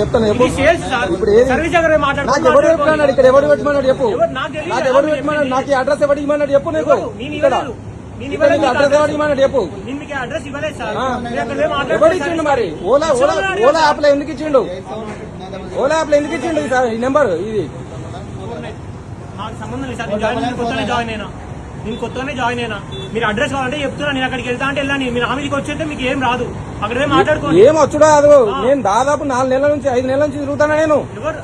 చెప్తాను ఇప్పుడు నాకు ఎవరు పెట్టమన్నాడు ఇక్కడ ఎవరు పెట్టమన్నాడు చెప్పు నాకు ఎవరు పెట్టమన్నాడు నాకు అడ్రస్ ఎవరు ఇవ్వమన్నాడు చెప్పు నీకు ఇక్కడ అడ్రస్ ఎవరు ఇవ్వమన్నాడు చెప్పు ఎవరు ఇచ్చిండు మరి ఓలా ఓలా ఓలా యాప్ లో ఎందుకు ఇచ్చిండు ఓలా యాప్ లో ఎందుకు ఇచ్చిండు సార్ ఈ నెంబర్ ఇది సంబంధం లేదు సార్ నేను కొత్తగానే జాయిన్ అయినా మీరు అడ్రస్ కావాలంటే చెప్తున్నా నేను అక్కడికి వెళ్తా అంటే వెళ్ళాను మీరు హామీకి వచ్చేస్తే మీకు ఏం రాదు అక్కడ మాట్లాడుకోండి ఏం వచ్చుడు కాదు నేను దాదాపు 4 నెలల నుంచి 5 నెలల నుంచి తిరుగుతానా నేను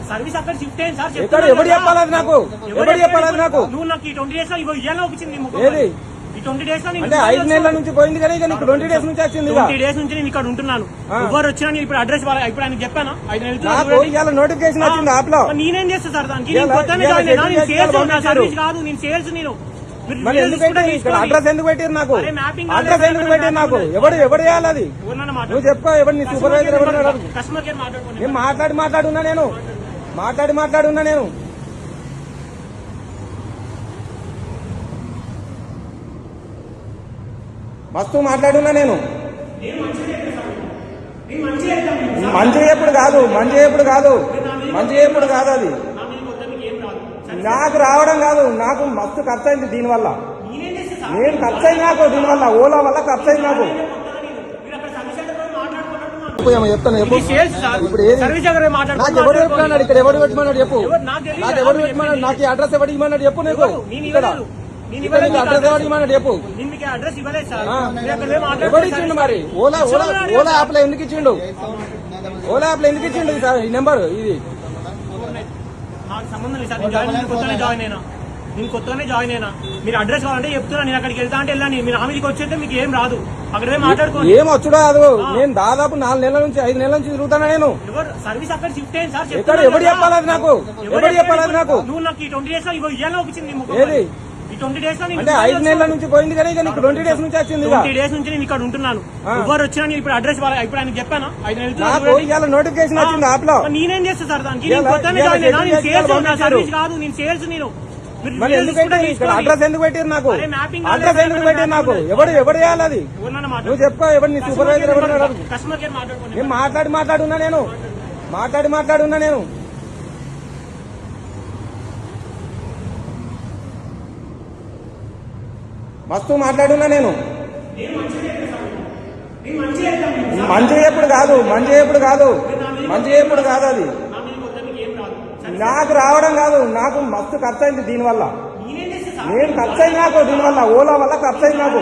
సర్వీస్ అక్కడ షిఫ్ట్ అయింది సార్ ఎక్కడ ఎవరు చెప్పాలి నాకు ఎవరు చెప్పాలి నాకు నువ్వు నాకు ఈ 20 డేస్ లో ఇవాళ వచ్చింది ఏది ఈ 20 డేస్ లో అంటే 5 నెలల నుంచి పోయింది కానీ ఇక 20 డేస్ నుంచి వచ్చింది 20 డేస్ నుంచి నేను ఇక్కడ ఉంటున్నాను ఎవరు వచ్చినా నేను ఇప్పుడు అడ్రస్ ఇప్పుడు ఆయన చెప్పానా 5 నెలలు ఇవాళ నోటిఫికేషన్ వచ్చింది యాప్ లో నేనేం చేస్తా సార్ దానికి నేను కొత్తగానే జాయిన్ అయినా నేను సేల్స్ సర్వీస్ కాదు నేను సేల్స్ నేను మరి ఎందుకు ఇక్కడ అడ్రస్ ఎందుకు పెట్టారు నాకు అడ్రస్ ఎందుకు పెట్టారు నాకు ఎవరు చేయాలి అది నువ్వు చెప్పు ఎవరు నీ సూపర్వైజర్ ఎవరు నేను మాట్లాడున్నా నేను మస్తు మాట్లాడున్నా నేను మంచి ఎప్పుడు కాదు అది నాకు రావడం కాదు నాకు మస్తు ఖర్చు అయింది దీనివల్ల నేను ఖర్చు అయింది నాకు దీనివల్ల ఓలా వల్ల ఖర్చు అయింది నాకు చెప్తాను ఇప్పుడు నాకు ఎవరు పెట్టమన్నాడు ఇక్కడ ఎవరు పెట్టమన్నాడు చెప్పు నాకు ఎవరు పెట్టమన్నాడు నాకు అడ్రస్ ఎవరు ఇవ్వమన్నాడు చెప్పు నీకు ఇక్కడ అడ్రస్ ఎవరు ఇవ్వమన్నాడు చెప్పు ఎవరు ఇచ్చిండు మరి ఓలా ఓలా ఓలా యాప్ లో ఎందుకు ఇచ్చిండు సార్ ఈ నెంబర్ ఇది సంబంధం లేదు సార్ నేను కొత్తగానే జాయిన్ అయినా మీరు అడ్రస్ కావాలంటే చెప్తున్నా నేను అక్కడికి వెళ్తా అంటే వెళ్ళాను మీరు హామీకి వచ్చేస్తే మీకు ఏం రాదు అక్కడ మాట్లాడుకోండి ఏం వచ్చుడు కాదు నేను దాదాపు 4 నెలల నుంచి 5 నెలల నుంచి తిరుగుతానా నేను సర్వీస్ అక్కడ షిఫ్ట్ అయింది సార్ ఎక్కడ ఎవరు చెప్పాలి నాకు నువ్వు నాకు ఈ 20 డేస్ లో ఇవాళ వచ్చింది ఏది ఈ 20 డేస్ లో అంటే 5 నెలల నుంచి పోయింది కానీ 20 డేస్ నుంచి వచ్చింది 20 డేస్ నుంచి నేను ఇక్కడ ఉంటున్నాను ఎవరు వచ్చినా నేను ఇప్పుడు అడ్రస్ ఇప్పుడు ఆయన చెప్పాను 5 నెలలు ఇవాళ నోటిఫికేషన్ వచ్చింది యాప్ లో నేనేం చేస్తా సార్ దానికి నేను కొత్తగానే జాయిన్ అయినా నేను సేల్స్ సర్వీస్ కాదు నేను సేల్స్ నేను మరి ఎందుకు ఇక్కడ అడ్రస్ ఎందుకు పెట్టారు నాకు అడ్రస్ ఎందుకు పెట్టారు నాకు ఎవరు చేయాలి అది నువ్వు చెప్పు ఎవరు నీ సూపర్వైజర్ ఎవరు కస్టమర్ కేర్ మాట్లాడుకోండి నేను మాట్లాడున్నా నేను మస్తు మాట్లాడున్నా నేను మంచి ఎప్పుడు కాదు అది నాకు రావడం కాదు నాకు మస్తు ఖర్చు అయింది దీనివల్ల నేను ఖర్చు అయింది నాకు దీనివల్ల ఓలా వల్ల ఖర్చు అయింది నాకు